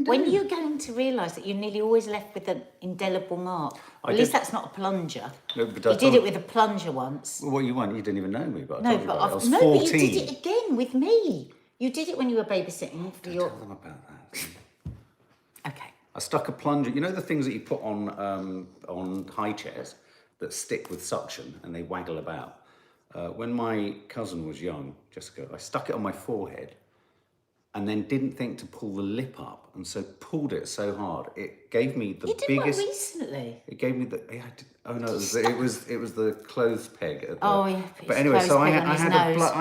do. When you're going to realise that you're nearly always left with an indelible mark. At least that's not a plunger. No, but you did it with a plunger once. Well, you weren't. You didn't even know me, but I No, told you but about it. I was no, 14. but you did it again with me. You did it when you were babysitting for your... Tell them about that. Okay. I stuck a plunger. You know the things that you put on high chairs that stick with suction and they waggle about? When my cousin was young, Jessica, I stuck it on my forehead and then didn't think to pull the lip up, and so pulled it so hard it gave me the biggest. You did one recently. It gave me the. Oh no, it was the clothes peg. At the, oh yeah. But anyway, so I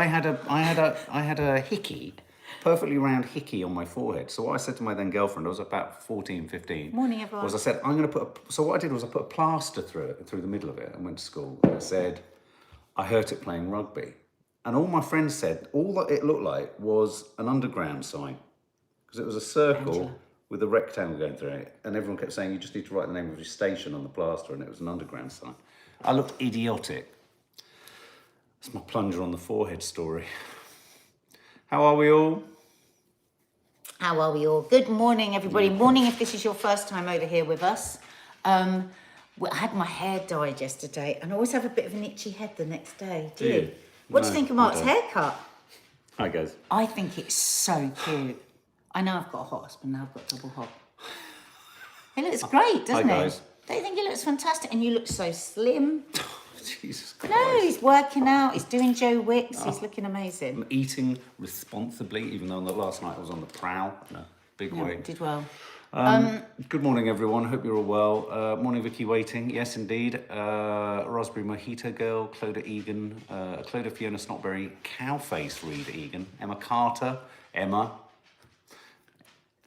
had a hickey, perfectly round hickey on my forehead. So what I said to my then girlfriend, I was about 14, 15. Morning, everyone. Was I said I'm going to put. So what I did was I put a plaster through the middle of it and went to school. And I said I hurt it playing rugby. And all my friends said, all that it looked like was an underground sign. Because it was a circle with a rectangle going through it. And everyone kept saying, you just need to write the name of your station on the plaster. And it was an underground sign. I looked idiotic. It's my plunger on the forehead story. How are we all? How are we all? Good morning, everybody. Morning if this is your first time over here with us. I had my hair dyed yesterday. And I always have a bit of an itchy head the next day. Do you? What do you think of Mark's haircut? Hi, guys. I think it's so cute. I know I've got a hot husband, now I've got double hot. It looks great, doesn't it? Hi, guys. Don't you think it looks fantastic? And you look so slim. Jesus Christ. No, he's working out, he's doing Joe Wicks, he's looking amazing. I'm eating responsibly, even though last night I was on the prowl in a big way. Did well. Good morning, everyone. Hope you're all well. Morning, Vicky Waiting. Yes, indeed. Raspberry Mojito Girl, Clodagh Egan, Clodagh Fiona Snotberry, Cowface Reed Egan, Emma Carter, Emma.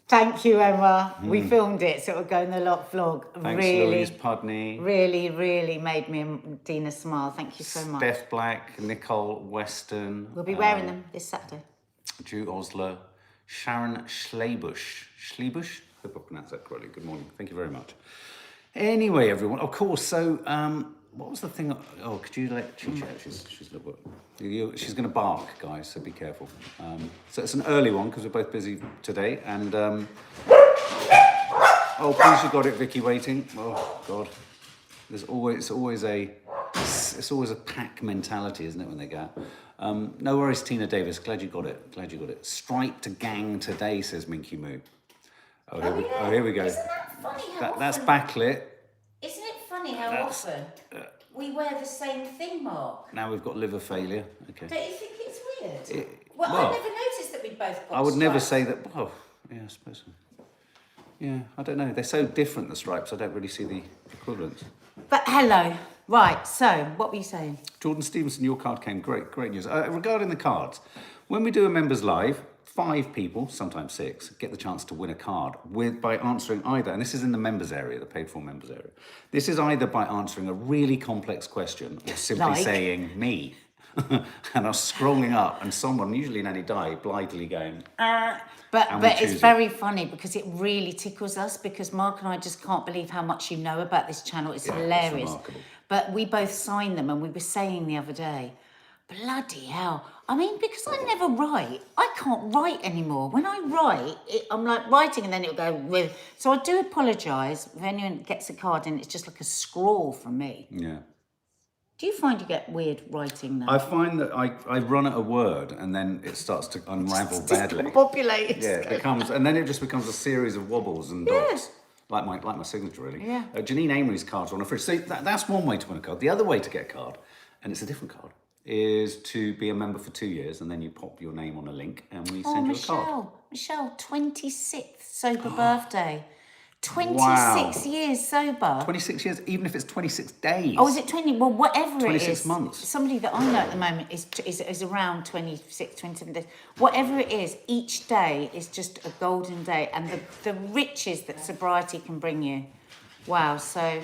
Thank you, Emma. We filmed it, so it'll go in the vlog. Thanks, really, Louise Pudney. Really, really made me and Dina smile. Thank you so much. Steph Black, Nicole Weston. We'll be wearing them this Saturday. Drew Osler, Sharon Schlebusch. Schlebusch? Hope I pronounced that correctly. Good morning. Thank you very much. Anyway, everyone. Of course. So, what was the thing? Oh, could you let Chi chat? She's going to bark, guys. So be careful. So it's an early one because we're both busy today. And oh, please, you got it, Vicky. Waiting. Oh God. It's always a pack mentality, isn't it, when they go out? No worries, Tina Davis. Glad you got it. Strike to gang today, says Minky Moo. Oh, here we go. Isn't that funny how often... That's backlit. Isn't it funny how often we wear the same thing, Mark? Now we've got liver failure. Okay. Don't you think it's weird? Well, I never noticed that we'd both got I would never stripes. say that... Oh, yeah, I suppose so. Yeah, I don't know. They're so different, the stripes. I don't really see the equivalence. But hello. Right, so what were you saying? Jordan Stevenson, your card came. Great news. Regarding the cards, when we do a members live, 5 people, sometimes 6, get the chance to win a card by answering either, and this is in the members area, the paid for members area. This is either by answering a really complex question or simply saying me. And I was scrolling up and someone, usually Nanny Di, blithely going, But it's very funny because it really tickles us because Mark and I just can't believe how much you know about this channel. It's hilarious. It's remarkable. But we both signed them and we were saying the other day, bloody hell. I mean, because I never write, I can't write anymore. When I write, I'm like writing and then it'll go with... So I do apologise if anyone gets a card and it's just like a scrawl from me. Yeah. Do you find you get weird writing now? I find that I run at a word and then it starts to unravel badly. Discombobulate. Yeah, it becomes, and then it just becomes a series of wobbles and dots. Like my signature, really. Yeah. Janine Amory's cards are on a fridge. So that's one way to win a card. The other way to get a card, and it's a different card, is to be a member for 2 years, and then you pop your name on a link, and we send you a card. Michelle, 26th sober birthday. 26 years sober. 26 years, even if it's 26 days. Oh, is it 20? Well, whatever it is. 26 months. Somebody that I know at the moment is around 26, 27 days. Whatever it is, each day is just a golden day. And the riches that sobriety can bring you. Wow, so...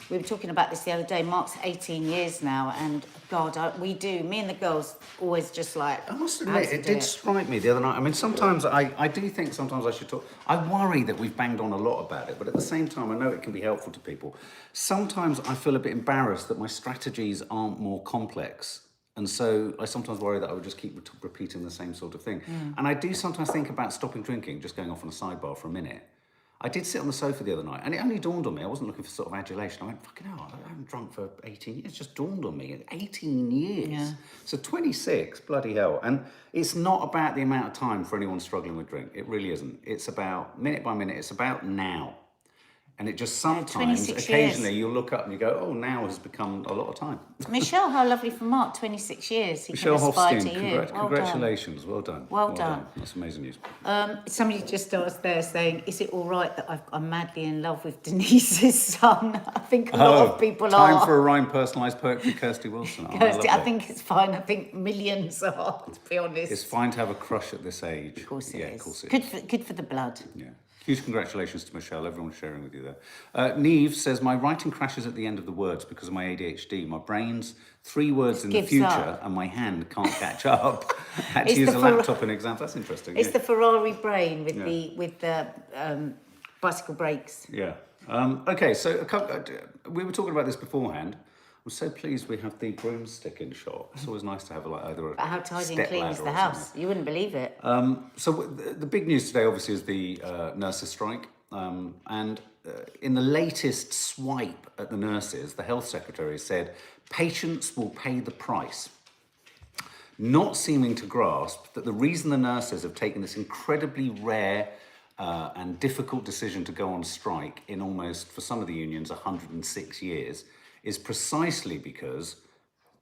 We were talking about this the other day. Mark's 18 years now, and God, me and the girls always just like... I must admit, it did strike me the other night. I mean, sometimes I do think sometimes I should talk... I worry that we've banged on a lot about it, but at the same time, I know it can be helpful to people. Sometimes I feel a bit embarrassed that my strategies aren't more complex And so I sometimes worry that I would just keep repeating the same sort of thing. And I do sometimes think about stopping drinking, just going off on a sidebar for a minute. I did sit on the sofa the other night, and it only dawned on me. I wasn't looking for sort of adulation. I went, fucking hell, I haven't drunk for 18 years. It just dawned on me. 18 years. Yeah. So 26, bloody hell. And it's not about the amount of time for anyone struggling with drink. It really isn't. It's about, minute by minute, it's about now. And it just sometimes, 26 occasionally, years. you'll look up and you go, oh, now has become a lot of time. Michelle, how lovely for Mark, 26 years. He Michelle can aspire Hofstein, to you. Well congratulations. Well done. Well done. That's amazing news. Somebody just asked there saying, is it all right that I'm madly in love with Denise's son? I think a lot of people time are. for a rhyme personalised poetry, Kirsty Wilson. Oh, Kirsty, I lovely. think it's fine. I think millions are, to be honest. It's fine to have a crush at this age. Of course it is. Of course it is. Good for the blood. Yeah. Huge congratulations to Michelle, everyone sharing with you there. Neve says, my writing crashes at the end of the words because of my ADHD. My brain's 3 words in the gives future up. and my hand can't catch up. I had to It's use the a laptop in exams. That's interesting. It's yeah. the Ferrari brain with the bicycle brakes. Yeah. Okay, so we were talking about this beforehand. I'm so pleased we have the broomstick in shot. It's always nice to have either a But how tidy and step clean is ladder the or house? something. You wouldn't believe it. So the big news today, obviously, is the nurses' strike. And in the latest swipe at the nurses, the health secretary said, patients will pay the price. Not seeming to grasp that the reason the nurses have taken this incredibly rare and difficult decision to go on strike in almost, for some of the unions, 106 years, is precisely because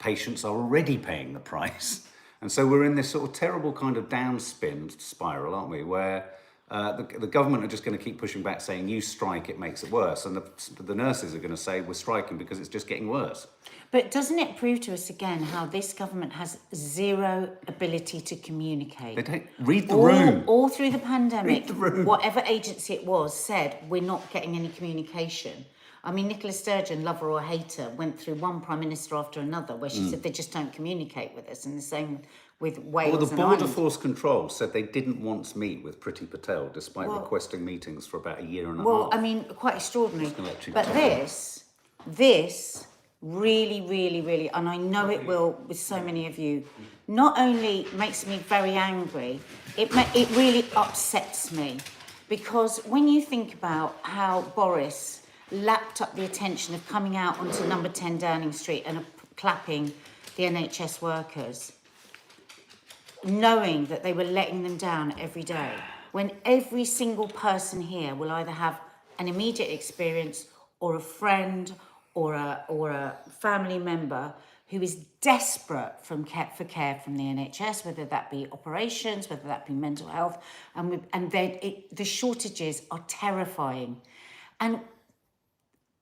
patients are already paying the price. And so we're in this sort of terrible kind of downspin spiral, aren't we, where the government are just going to keep pushing back, saying, you strike, it makes it worse. And the nurses are going to say, we're striking because it's just getting worse. But doesn't it prove to us again how this government has zero ability to communicate? They don't read the room. All through the pandemic, Read the room. whatever agency it was said, we're not getting any communication. I mean, Nicola Sturgeon, lover or hater, went through one prime minister after another where she said they just don't communicate with us, and the same with Wales Well, the and Border Ireland. Force Control said they didn't once meet with Priti Patel, despite requesting meetings for about a year and a Well, half. I mean, quite extraordinary. gonna let you But talk. this really, really, really, and I know it will with so many of you, not only makes me very angry, it really upsets me. Because when you think about how Boris lapped up the attention of coming out onto number 10 Downing Street and clapping the NHS workers, knowing that they were letting them down every day, when every single person here will either have an immediate experience or a friend or a family member who is desperate for care from the NHS, whether that be operations, whether that be mental health, and the shortages are terrifying. And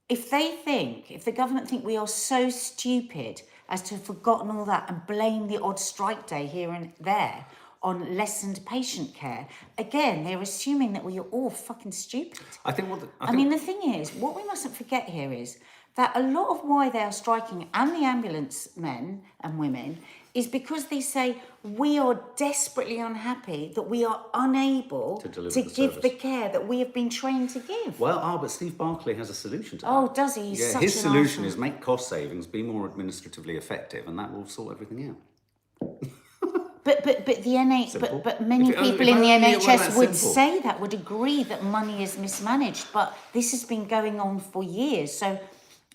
if the government think we are so stupid as to have forgotten all that and blame the odd strike day here and there on lessened patient care, again, they're assuming that we are all fucking stupid. I think The thing is, what we mustn't forget here is that a lot of why they are striking, and the ambulance men and women, is because they say we are desperately unhappy that we are unable To deliver to the give service. the care that we have been trained to give. Well, but Steve Barclay has a solution to that. Oh, does he? He's Yeah, such his an solution arsehole. is make cost savings, be more administratively effective, and that will sort everything out. But the NHS, Simple. but many If it- people if in the only it were that NHS would simple. say that, would agree that money is mismanaged. But this has been going on for years, so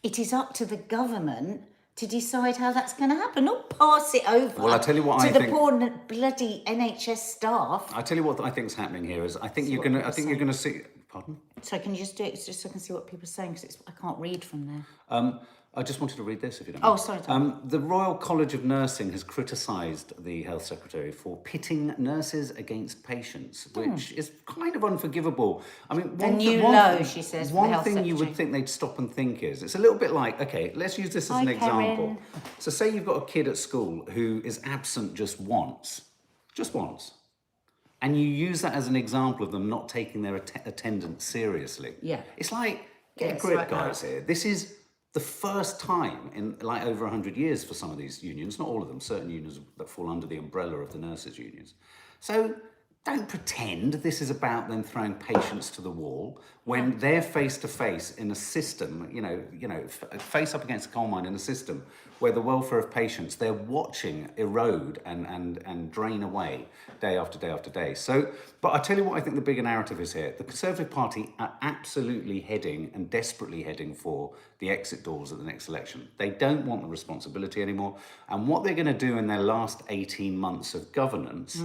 it is up to the government to decide how that's going to happen. Not pass it over. Well, I tell you what to I the think- poor bloody NHS staff. I tell you what I think is happening here is I think See you're what gonna. people I think you're gonna see. Pardon. So can you just do it just so I can see what people are saying, because I can't read from there. I just wanted to read this, if you don't Oh, mind. sorry, Tom. The Royal College of Nursing has criticised the Health Secretary for pitting nurses against patients, which is kind of unforgivable. I mean, new low, she says, for the One Health thing you would Secretary. think they'd stop and think is, it's a little bit like, okay, let's use this as Hi, an example. Karen. So say you've got a kid at school who is absent just once, and you use that as an example of them not taking their attendance seriously. Yeah. It's like, get Yeah, a it's grip, right now. guys, here. This is the first time in like over 100 years for some of these unions, not all of them, certain unions that fall under the umbrella of the nurses' unions. So don't pretend this is about them throwing patients to the wall when they're face to face in a system, face up against a coal mine in a system where the welfare of patients they're watching erode and drain away day after day after day. So, but I tell you what, I think the bigger narrative is here. The Conservative Party are absolutely heading and desperately heading for the exit doors at the next election. They don't want the responsibility anymore, and what they're going to do in their last 18 months of governance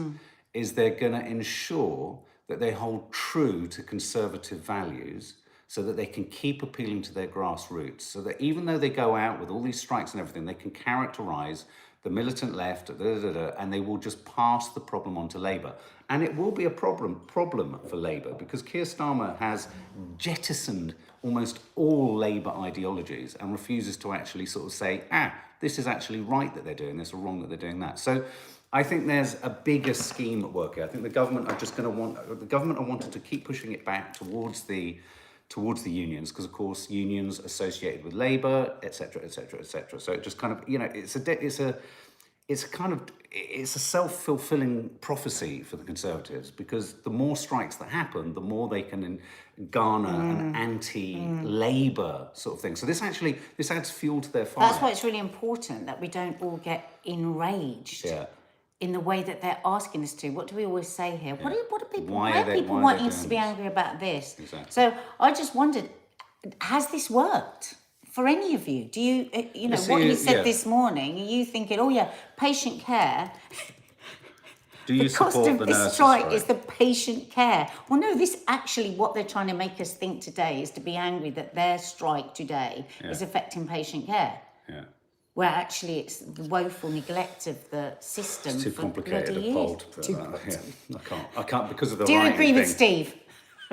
is they're going to ensure that they hold true to conservative values so that they can keep appealing to their grassroots, so that even though they go out with all these strikes and everything, they can characterise the militant left, and they will just pass the problem on to Labour. And it will be a problem for Labour because Keir Starmer has jettisoned almost all Labour ideologies and refuses to actually sort of say, this is actually right that they're doing this or wrong that they're doing that. So I think there's a bigger scheme at work here. I think the government are wanting to keep pushing it back towards the unions, because of course unions associated with Labour, etc., etc., etc. So it just kind of, it's a self-fulfilling prophecy for the Conservatives, because the more strikes that happen, the more they can garner an anti-Labour sort of thing. So this adds fuel to their fire. That's why it's really important that we don't all get enraged. In the way that they're asking us to. What do we always say here? What are people? Why are people wanting us to be angry about this? Exactly. So I just wondered, has this worked for any of you? Do you, what you said this morning? Are you thinking, oh yeah, patient care? Do you the cost support of the this nurses' strike is the patient care. Well, no, this actually, what they're trying to make us think today is to be angry that their strike today is affecting patient care. Yeah. Where actually it's the woeful neglect of the system. It's too complicated a poll to put that. Yeah, I can't because of the. Do you agree with thing. Steve?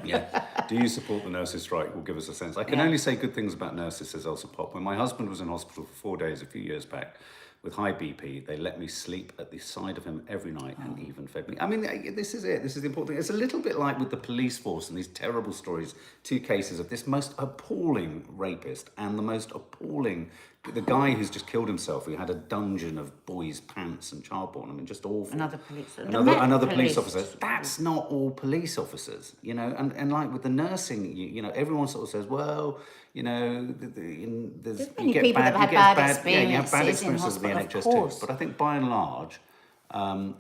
Yeah. Do you support the nurses' strike? Will give us a sense. I can only say good things about nurses, says Elsa Pop. When my husband was in hospital for 4 days a few years back with high BP, they let me sleep at the side of him every night and even fed me. I mean, this is it. This is the important thing. It's a little bit like with the police force and these terrible stories. 2 cases of this most appalling rapist and the most appalling. The guy who's just killed himself, who had a dungeon of boys' pants and child porn. I mean, just awful. Another police officer. That's not all police officers, And like with the nursing, everyone sort of says, well, there's many people that have had bad experiences. Yeah, you have bad experiences with the in NHS too. But I think by and large,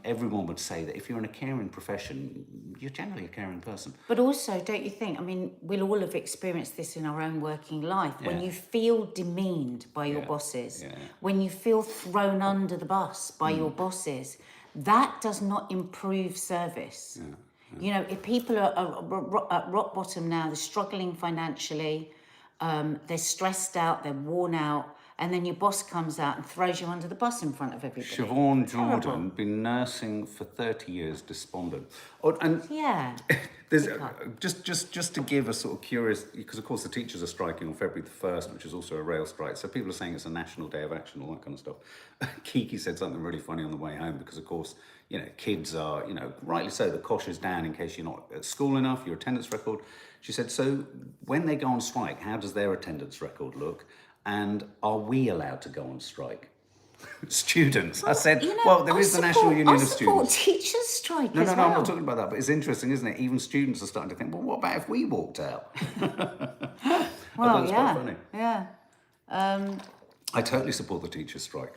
everyone would say that if you're in a caring profession, you're generally a caring person. But also, don't you think, we'll all have experienced this in our own working life, when you feel demeaned by your bosses, when you feel thrown under the bus by your bosses, that does not improve service. If people are at rock bottom now, they're struggling financially, they're stressed out, they're worn out, and then your boss comes out and throws you under the bus in front of everybody. Siobhan Jordan, been nursing for 30 years, despondent. There's just to give a sort of curious, because of course the teachers are striking on February the 1st, which is also a rail strike. So people are saying it's a national day of action, all that kind of stuff. Kiki said something really funny on the way home, because of course, kids are, rightly so, the cosh is down in case you're not at school enough, your attendance record. She said, so when they go on strike, how does their attendance record look? And are we allowed to go on strike? Students. I said, there is the National Union of Students. I support teachers' strike No, as I'm well. not talking about that, but it's interesting, isn't it? Even students are starting to think, well, what about if we walked out? Well, quite funny. Yeah. I totally support the teachers' strike.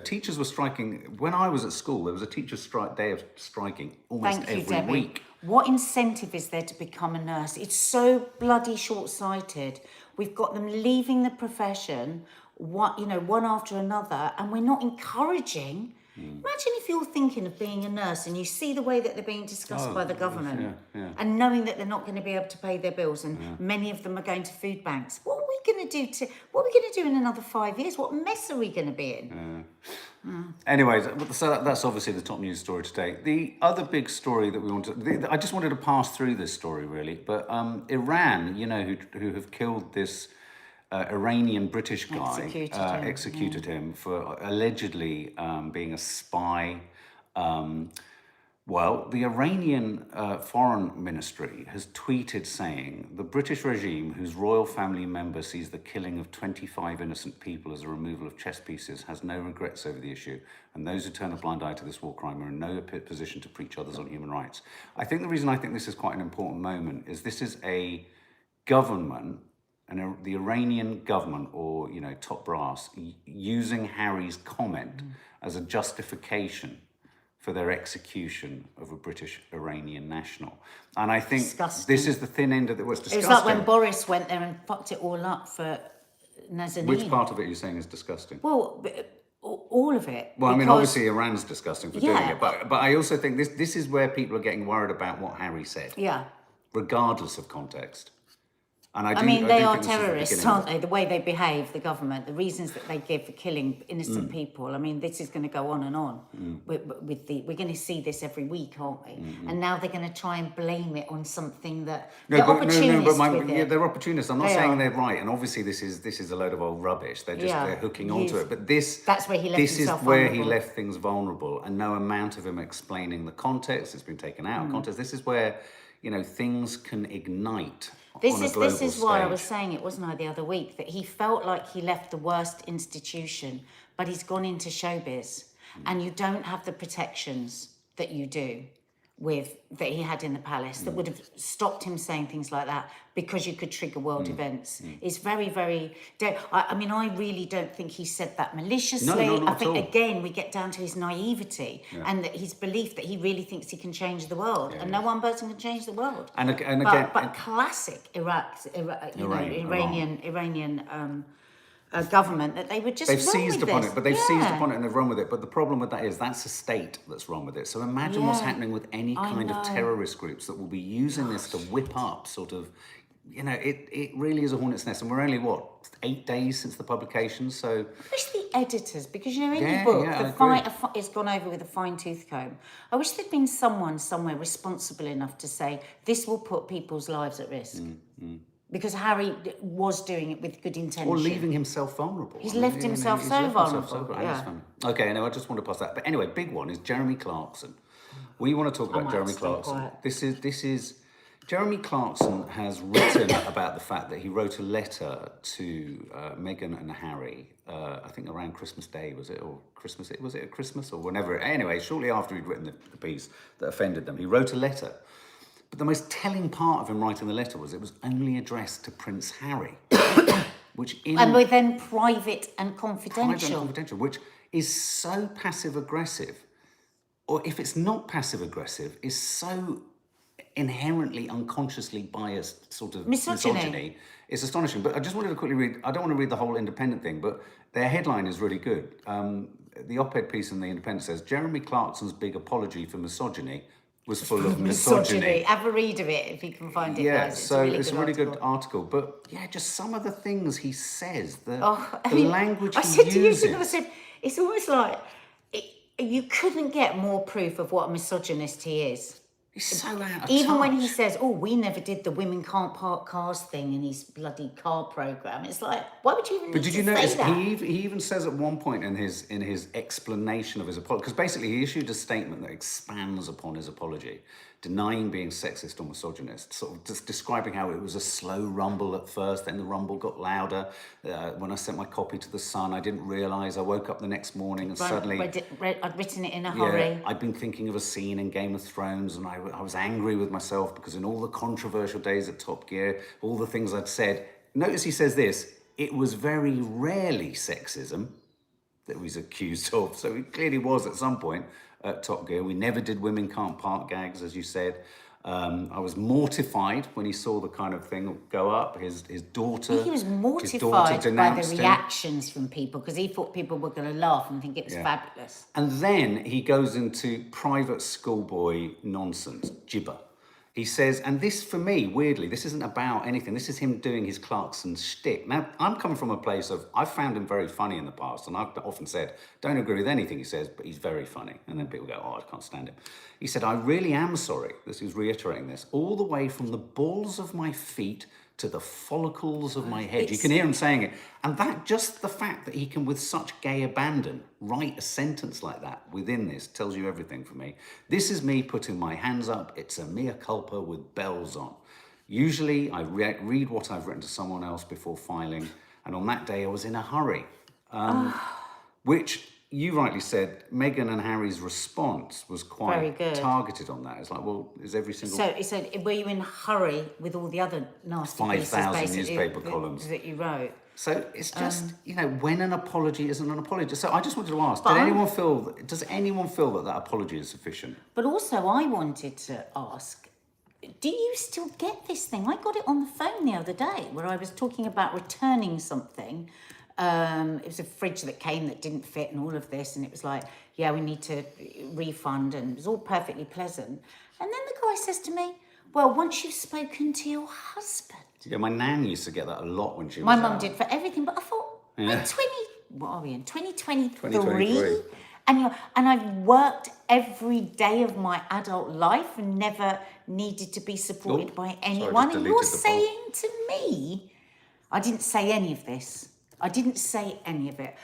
Teachers were striking. When I was at school, there was a teachers' strike day of striking almost every week. What incentive is there to become a nurse? It's so bloody short-sighted. We've got them leaving the profession, one after another, and we're not encouraging. Imagine if you're thinking of being a nurse and you see the way that they're being discussed by the government, and knowing that they're not going to be able to pay their bills, and many of them are going to food banks. What are we going to do? What are we going to do in another 5 years? What mess are we going to be in? Anyways, so that's obviously the top news story today. The other big story that I just wanted to pass through this story really, but Iran, who have killed this Iranian British guy, executed him for allegedly being a spy Well, the Iranian foreign ministry has tweeted saying the British regime, whose royal family member sees the killing of 25 innocent people as a removal of chess pieces, has no regrets over the issue, and those who turn a blind eye to this war crime are in no position to preach others on human rights. I think the reason I think this is quite an important moment is this is a government, and the Iranian government, or top brass, using Harry's comment as a justification for their execution of a British Iranian national. And I think Disgusting. this is the thin end of it. Was disgusting. It was like when Boris went there and fucked it all up for Nazanin. Which part of it are you saying is disgusting? Well, all of it. Well, I mean, obviously Iran's disgusting for doing it, but I also think this is where people are getting worried about what Harry said. Yeah. Regardless of context. And I mean, they are terrorists, aren't they? The way they behave, the government, the reasons that they give for killing innocent people. I mean, this is going to go on and on. We're going to see this every week, aren't we? And now they're going to try and blame it on something that they're opportunists with it. They're opportunists. I'm not saying they're right. And obviously, this is a load of old rubbish. They're hooking onto it. But that's where he left himself vulnerable. He left things vulnerable, and no amount of him explaining the context has been taken out of context. This is where things can ignite. This is why I was saying it, wasn't I, the other week, that he felt like he left the worst institution, but he's gone into showbiz, and you don't have the protections that you do that he had in the palace that would have stopped him saying things like that, because you could trigger world events. It's very, very... I mean, I really don't think he said that maliciously. No, I think, again, we get down to his naivety and his belief that he really thinks he can change the world, and no one person can change the world. And again, but classic Iranian government, that they were just they've seized upon this. it, but they've seized upon it and they've run with it. But the problem with that is that's a state that's run with it. So imagine what's happening with any kind of terrorist groups that will be using this to whip up sort of, it really is a hornet's nest. And we're only, 8 days since the publication, so... I wish the editors, because in the book, it's gone over with a fine-tooth comb. I wish there'd been someone somewhere responsible enough to say, this will put people's lives at risk. Because Harry was doing it with good intention. Or leaving himself vulnerable. He's left himself so vulnerable. Okay, I just want to pass that. But anyway, big one is Jeremy Clarkson. We want to talk about Jeremy Clarkson. This is Jeremy Clarkson has written about the fact that he wrote a letter to Meghan and Harry, I think around Christmas Day, was it? Or Christmas, was it at Christmas or whenever? Anyway, shortly after he'd written the piece that offended them, he wrote a letter. But the most telling part of him writing the letter was it was only addressed to Prince Harry, and we're then private and confidential, which is so passive aggressive, or if it's not passive aggressive, is so inherently unconsciously biased sort of misogyny. It's astonishing. But I just wanted to quickly read. I don't want to read the whole Independent thing, but their headline is really good. The op-ed piece in the Independent says Jeremy Clarkson's big apology for misogyny was full of misogyny. Have a read of it if you can find it, yeah, guys. So it's a really good article. But yeah, just some of the things he says, the language he uses. I said to you, I said, it's almost like you couldn't get more proof of what a misogynist he is. He's so out of Even touch. when he says, we never did the women can't park cars thing in his bloody car programme. It's like, why would you even But did you notice that? he even says at one point in his explanation of his apology, because basically he issued a statement that expands upon his apology, denying being sexist or misogynist, sort of just describing how it was a slow rumble at first, then the rumble got louder. When I sent my copy to the Sun, I didn't realise. I woke up the next morning and suddenly... I'd written it in a hurry. I'd been thinking of a scene in Game of Thrones, and I was angry with myself because in all the controversial days at Top Gear, all the things I'd said... Notice he says this, it was very rarely sexism that he was accused of. So it clearly was at some point at Top Gear. We never did women can't park gags, as you said. I was mortified when he saw the kind of thing go up. His daughter... He was mortified by the reactions from people because he thought people were going to laugh and think it was fabulous. And then he goes into private schoolboy nonsense, gibber. He says, and this for me, weirdly, this isn't about anything. This is him doing his Clarkson shtick. Now, I'm coming from a place of, I've found him very funny in the past, and I've often said, don't agree with anything he says, but he's very funny. And then people go, I can't stand him. He said, I really am sorry. He was reiterating this. All the way from the balls of my feet to the follicles of my head. You can hear him saying it. And that, just the fact that he can, with such gay abandon, write a sentence like that within this tells you everything for me. This is me putting my hands up. It's a mea culpa with bells on. Usually I read what I've written to someone else before filing. And on that day I was in a hurry. Which you rightly said, Meghan and Harry's response was quite targeted on that. It's like, well, is every single... So were you in a hurry with all the other nasty pieces, 5,000 newspaper columns that you wrote? So it's just, when an apology isn't an apology. So I just wanted to ask, does anyone feel that that apology is sufficient? But also I wanted to ask, do you still get this thing? I got it on the phone the other day where I was talking about returning something. It was a fridge that came that didn't fit and all of this, and it was like, yeah, we need to refund, and it was all perfectly pleasant. And then the guy says to me, well, once you've spoken to your husband. Yeah, my nan used to get that a lot when she was My mum did for everything, but I thought, what are we in, 2023? And I've worked every day of my adult life and never needed to be supported by anyone. And you're saying to me, I didn't say any of this. I didn't say any of it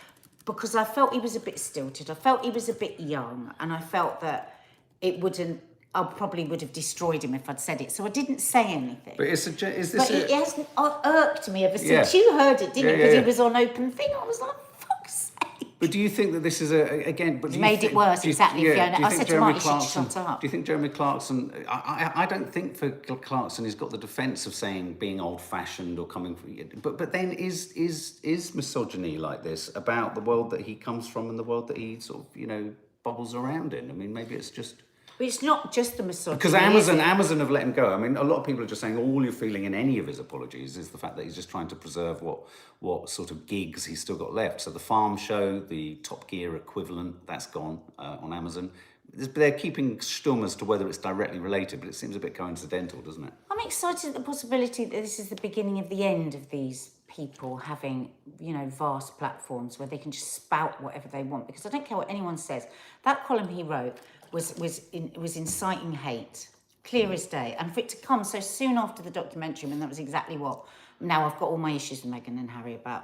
because I felt he was a bit stilted. I felt he was a bit young, and I felt that I probably would have destroyed him if I'd said it. So I didn't say anything. But it hasn't irked me ever since you heard it, didn't it? Because it was on open thing. I was like, fuck's sake. But do you think that this is It's made it worse, exactly, Fiona. I said to Mark, you should shut up. Do you think Jeremy Clarkson... I don't think for Clarkson he's got the defence of saying being old-fashioned or coming from... But then is misogyny like this about the world that he comes from and the world that he sort of, bubbles around in? I mean, maybe it's just... But it's not just the misogyny. Because Amazon have let him go. I mean, a lot of people are just saying all you're feeling in any of his apologies is the fact that he's just trying to preserve what sort of gigs he's still got left. So the Farm Show, the Top Gear equivalent, that's gone on Amazon. They're keeping stum as to whether it's directly related, but it seems a bit coincidental, doesn't it? I'm excited at the possibility that this is the beginning of the end of these people having, vast platforms where they can just spout whatever they want. Because I don't care what anyone says. That column he wrote was inciting hate, clear as day. And for it to come so soon after the documentary, and that was exactly what... Now I've got all my issues with Meghan and Harry about,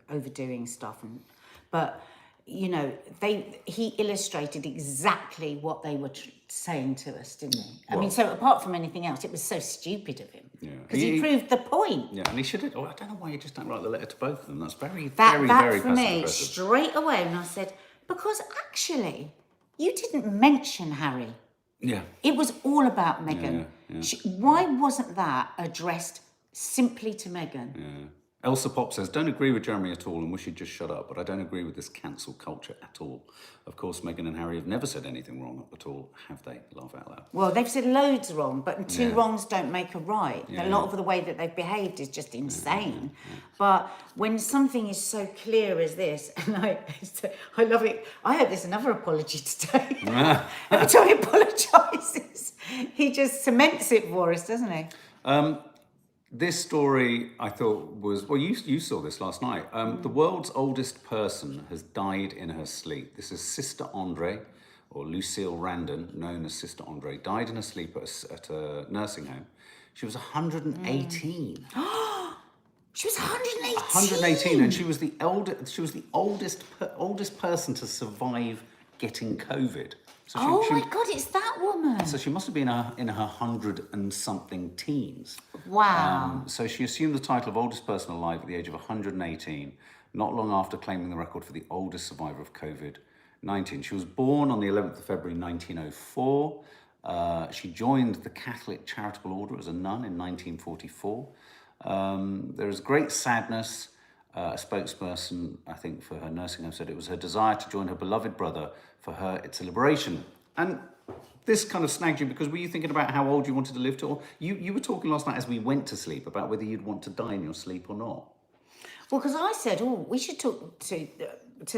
overdoing stuff. But, he illustrated exactly what they were saying to us, didn't he? I mean, so apart from anything else, it was so stupid of him. Because he proved the point. Yeah, and he should have... I don't know why you just don't write the letter to both of them. That's very for me, straight away, and I said, because actually... You didn't mention Harry. Yeah. It was all about Meghan. Yeah. Why wasn't that addressed simply to Meghan? Yeah. Elsa Pop says, don't agree with Jeremy at all and wish he'd just shut up, but I don't agree with this cancel culture at all. Of course, Meghan and Harry have never said anything wrong at all, have they? Laugh out loud. Well, they've said loads wrong, but two wrongs don't make a right. A lot of the way that they've behaved is just insane. But when something is so clear as this, and I love it. I hope there's another apology today. Every time he apologises, he just cements it for us, doesn't he? This story, I thought, was... Well, you saw this last night. The world's oldest person has died in her sleep. This is Sister Andre, or Lucille Randon, known as Sister Andre, died in her sleep at a nursing home. She was 118. She was 118? 118, and she was the oldest person to survive getting COVID. So my God, it's that woman. So she must have been in her 100-and-something teens. Wow. So she assumed the title of oldest person alive at the age of 118, not long after claiming the record for the oldest survivor of COVID-19. She was born on the 11th of February 1904. She joined the Catholic Charitable Order as a nun in 1944. There is great sadness. A spokesperson, I think, for her nursing home said it was her desire to join her beloved brother. For her, it's a liberation. And this kind of snagged you because were you thinking about how old you wanted to live to? You were talking last night as we went to sleep about whether you'd want to die in your sleep or not. Well, because I said, we should talk to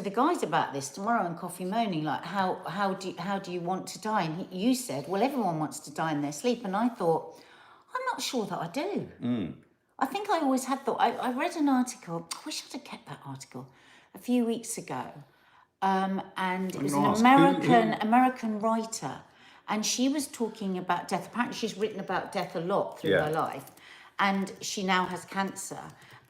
the guys about this tomorrow in Coffee Moaning, like how do you want to die? And you said, well, everyone wants to die in their sleep. And I thought, I'm not sure that I do. I think I always had thought... I read an article, I wish I'd have kept that article, a few weeks ago. And it was an American writer. And she was talking about death. Apparently she's written about death a lot through her life. and she now has cancer.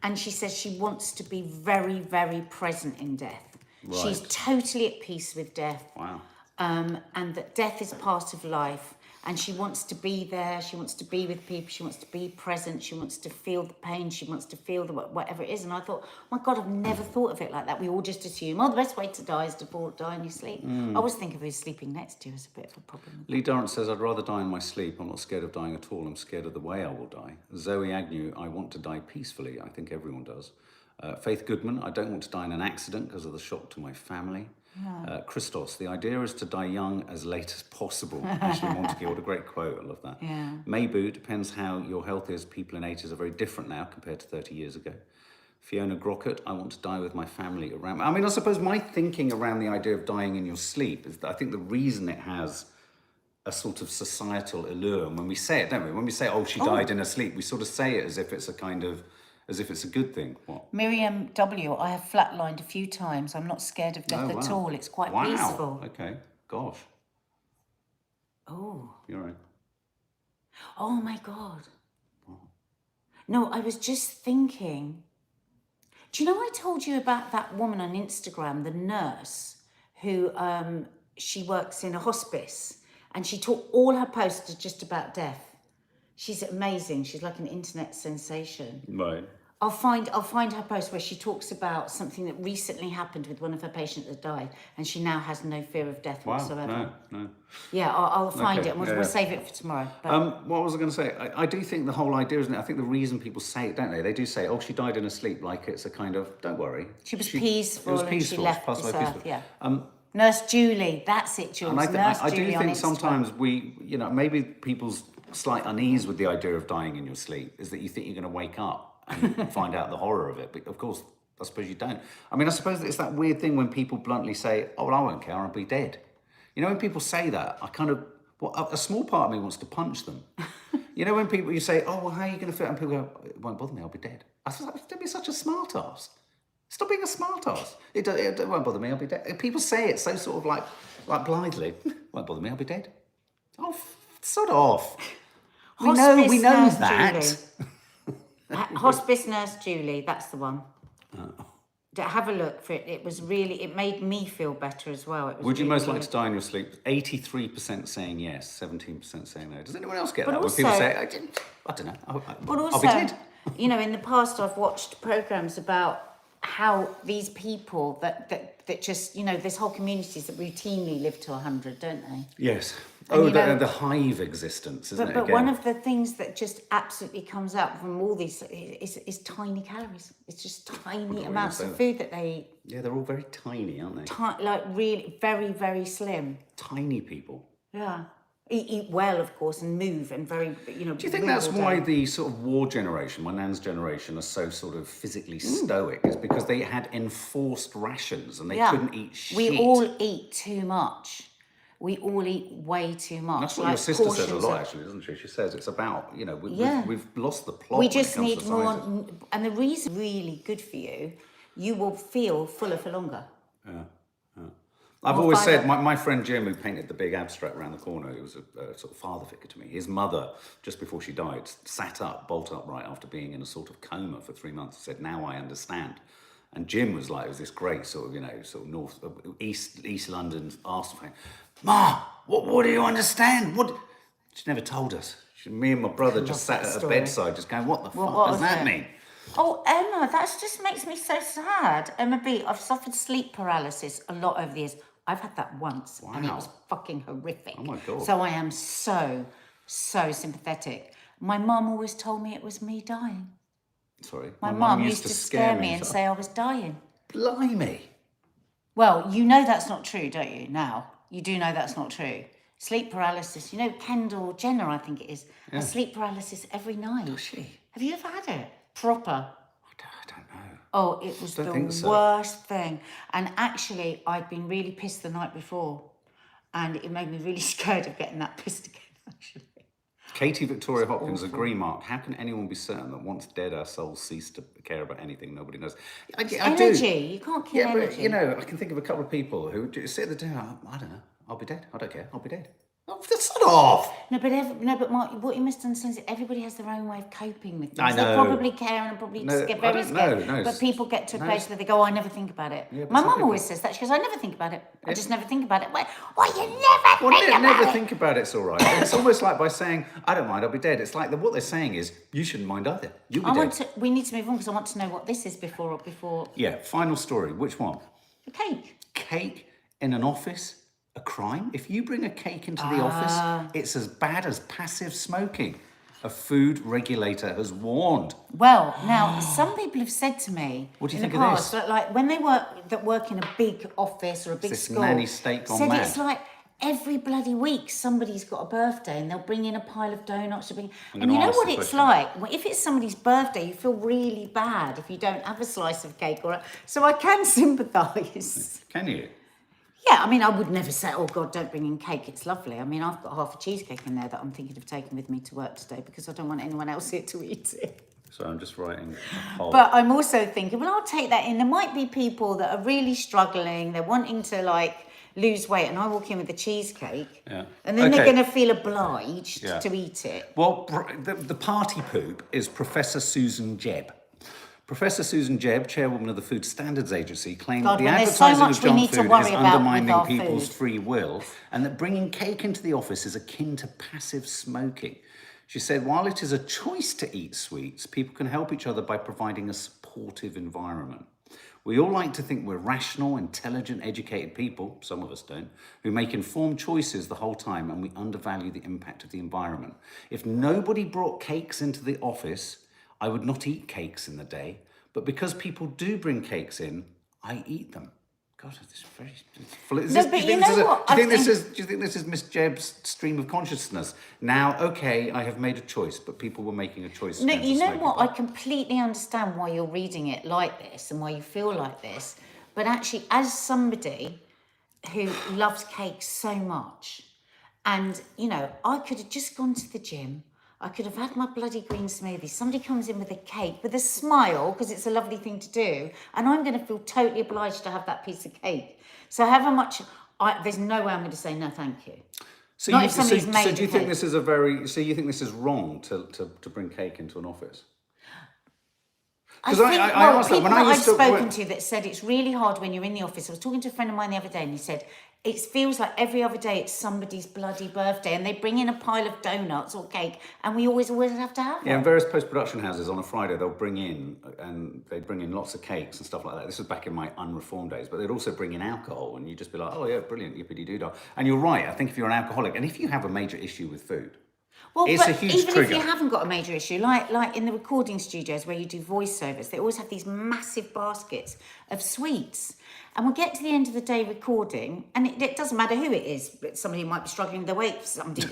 And she says she wants to be very, very present in death. Right. She's totally at peace with death. Wow. And that death is part of life. And she wants to be there. She wants to be with people. She wants to be present. She wants to feel the pain. She wants to feel the whatever it is. And I thought, oh my God, I've never thought of it like that. We all just assume, oh, the best way to die is to die in your sleep. I always think of who's sleeping next to you as a bit of a problem. Lee Durrant says, I'd rather die in my sleep. I'm not scared of dying at all. I'm scared of the way I will die. Zoe Agnew, I want to die peacefully. I think everyone does. Faith Goodman, I don't want to die in an accident because of the shock to my family. Christos, the idea is to die young as late as possible. Ashley Montague, what a great quote. I love that. Yeah. Maybu, depends how your health is. People in 80s are very different now compared to 30 years ago. Fiona Grockett, I want to die with my family around. I mean, I suppose my thinking around the idea of dying in your sleep is that I think the reason it has a sort of societal allure, and when we say it, don't we? When we say, oh, she died in her sleep, we sort of say it as if it's a kind of, as if it's a good thing. What? Miriam W, I have flatlined a few times. I'm not scared of death at all. It's quite peaceful. Okay, gosh. Oh. You're right. Oh my God. No, I was just thinking. Do you know I told you about that woman on Instagram, the nurse, who she works in a hospice, and she taught all her posts just about death. She's amazing. She's like an internet sensation. Right. I'll find her post where she talks about something that recently happened with one of her patients that died, and she now has no fear of death whatsoever. No. Yeah, I'll find it, and we'll save it for tomorrow. But what was I going to say? I do think the whole idea, isn't it? I think the reason people say it, don't they? They do say, oh, she died in her sleep, like it's a kind of, don't worry. She was peaceful, it was peaceful, and she left passed this away earth. peacefully. Yeah. Nurse Julie, that's it, Jules. And I do Julie on think Instagram. sometimes we, maybe people's slight unease with the idea of dying in your sleep is that you think you're going to wake up and find out the horror of it. But of course, I suppose you don't. I mean, I suppose it's that weird thing when people bluntly say, oh, well, I won't care, I'll be dead. You know, when people say that, I kind of, a small part of me wants to punch them. You know, when people, you say, oh, well, how are you going to feel? And people go, it won't bother me, I'll be dead. I thought, don't be such a smart ass. Stop being a smart ass. It won't bother me, I'll be dead. People say it so sort of like blithely, won't bother me, I'll be dead. Oh, sod off. We know that. Hospice Nurse Julie, that's the one. Have a look for it. It made me feel better as well. Would you most like to die in your sleep? 83% saying yes, 17% saying no. Does anyone else get that? Also, when people say, I don't know, I'll be dead. You know, in the past I've watched programmes about how these people that just, there's whole communities that routinely live to 100, don't they? Yes. And the hive existence, isn't it? But again? one of the things that just absolutely comes out from all these is tiny calories. It's just tiny amounts of food that they eat. Yeah, they're all very tiny, aren't they? Like really very, very slim. Tiny people. Yeah. Eat well, of course, and move and very, Do you think that's why the sort of war generation, my nan's generation, are so sort of physically stoic? Is because they had enforced rations and they couldn't eat shit. We all eat too much. We all eat way too much. That's what your sister says a lot, actually, doesn't she? She says it's about, we've lost the plot. We just need more, and the reason really good for you, you will feel fuller for longer. Yeah. I've always said, my friend Jim, who painted the big abstract around the corner, he was a sort of father figure to me. His mother, just before she died, sat up, bolt upright, after being in a sort of coma for 3 months, and said, now I understand. And Jim was like, it was this great sort of, East London Arsenal fan. Ma, what do you understand? She never told us. Me and my brother just sat at her bedside, just going, what the fuck does that mean? Oh, Emma, that just makes me so sad. Emma B, I've suffered sleep paralysis a lot over the years. I've had that once, and it was fucking horrific. Oh my God. So I am so sympathetic. My mum always told me it was me dying. Sorry? My mum used to scare me and say I was dying. Blimey. Well, you know that's not true, don't you, now? You do know that's not true. Sleep paralysis, Kendall Jenner, I think it is, has sleep paralysis every night. Does she? Have you ever had it? Proper. I don't know. Oh, it was the worst thing. And actually, I'd been really pissed the night before. And it made me really scared of getting that pissed again, actually. Katie Victoria Hopkins, agree, Mark. How can anyone be certain that once dead, our souls cease to care about anything? Nobody knows. I energy. You can't kill energy. But, I can think of a couple of people who sit at the dinner. I don't know. I'll be dead. I don't care. I'll be dead. Oh, son off! No, but Mark, what you must understand is that everybody has their own way of coping with things. I know. They probably care and probably just get very scared. No, but people get to a place where they go, I never think about it. Yeah, My mum always says that. She goes, I never think about it. I just never think about it. Why you never think about it's all right. It's almost like by saying, I don't mind, I'll be dead. It's like what they're saying is, you shouldn't mind either. You'll be dead. We need to move on because I want to know what this is before. Yeah, final story. Which one? The cake. Cake in an office? A crime? If you bring a cake into the office, it's as bad as passive smoking. A food regulator has warned. Well, now some people have said to me what do you in think the of past, this? like when they work in a big office or a big school, nanny state gone said mad. it's like every bloody week somebody's got a birthday and they'll bring in a pile of donuts. And you know what it's like? Well, if it's somebody's birthday, you feel really bad if you don't have a slice of cake. So I can sympathise. Can you? Yeah, I mean, I would never say, oh, God, don't bring in cake. It's lovely. I mean, I've got half a cheesecake in there that I'm thinking of taking with me to work today because I don't want anyone else here to eat it. So I'm just writing a whole... But I'm also thinking, well, I'll take that in. There might be people that are really struggling. They're wanting to, like, lose weight. And I walk in with a cheesecake. Yeah. And then they're going to feel obliged to eat it. Well, the party poop is Professor Susan Jebb. Professor Susan Jebb, chairwoman of the Food Standards Agency, claimed that the advertising of junk food is undermining people's free will and that bringing cake into the office is akin to passive smoking. She said, while it is a choice to eat sweets, people can help each other by providing a supportive environment. We all like to think we're rational, intelligent, educated people, some of us don't, who make informed choices the whole time, and we undervalue the impact of the environment. If nobody brought cakes into the office, I would not eat cakes in the day, but because people do bring cakes in, I eat them. God, this is very... Do you think this is Miss Jebb's stream of consciousness? Now, okay, I have made a choice, but people were making a choice. No, you know what? I completely understand why you're reading it like this and why you feel like this. But actually, as somebody who loves cake so much, and, you know, I could have just gone to the gym, I could have had my bloody green smoothie. Somebody comes in with a cake with a smile because it's a lovely thing to do, and I'm going to feel totally obliged to have that piece of cake. So however much, there's no way I'm going to say no, thank you. So do you think this is you think this is wrong to bring cake into an office? Because people I've spoken to that said it's really hard when you're in the office. I was talking to a friend of mine the other day and he said, it feels like every other day it's somebody's bloody birthday and they bring in a pile of donuts or cake and we always have to have it. Yeah, and various post-production houses on a Friday, they'll bring in lots of cakes and stuff like that. This was back in my unreformed days, but they'd also bring in alcohol and you'd just be like, oh yeah, brilliant, yippity-doo-dah. And you're right, I think if you're an alcoholic and if you have a major issue with food, it's a huge trigger. If you haven't got a major issue, like in the recording studios where you do voiceovers, they always have these massive baskets of sweets. And we'll get to the end of the day recording, and it doesn't matter who it is, but somebody might be struggling with their weight, somebody.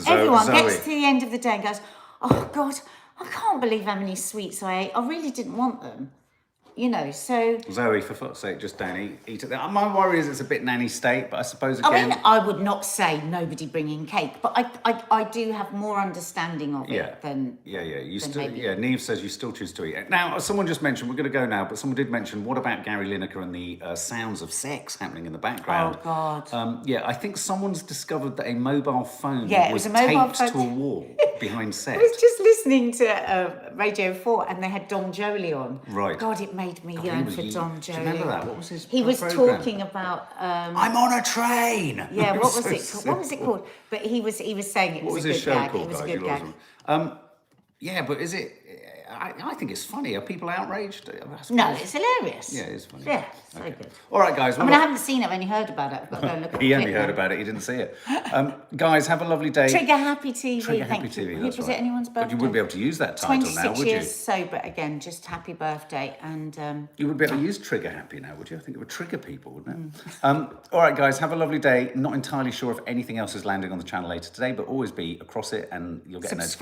Everyone gets to the end of the day and goes, oh God, I can't believe how many sweets I ate. I really didn't want them. You know, so... Zoe, for fuck's sake, just don't eat it. My worry is it's a bit nanny state, but I suppose again... I mean, I would not say nobody bringing cake, but I do have more understanding of it than... Neve says you still choose to eat it. Now, someone just mentioned, we're going to go now, but someone did mention, what about Gary Lineker and the sounds of sex happening in the background? Oh, God. I think someone's discovered that a mobile phone was a mobile taped phone to a wall behind set. I was just listening to Radio 4 and they had Dom Joly on. Right. God, it made me yearn for Dom Joly. Do you remember that? What was his He was program? talking about... I'm on a train! Yeah, what was it called? But he was saying it was a good gag. It was a good gag. Yeah, but is it... I think it's funny. Are people outraged? No, it's hilarious. Yeah, it is funny. Yeah, so good. All right, guys. I haven't seen it. I've only heard about it. I've got to go and look at it. He only heard about it. He didn't see it. Guys, have a lovely day. Trigger Happy TV. Trigger Happy TV. That's was it anyone's birthday? But you wouldn't be able to use that title now, would you? 26 years sober again. Just happy birthday. And you would be able to use Trigger Happy now, would you? I think it would trigger people, wouldn't it? All right, guys. Have a lovely day. Not entirely sure if anything else is landing on the channel later today, but always be across it and you'll get a notification.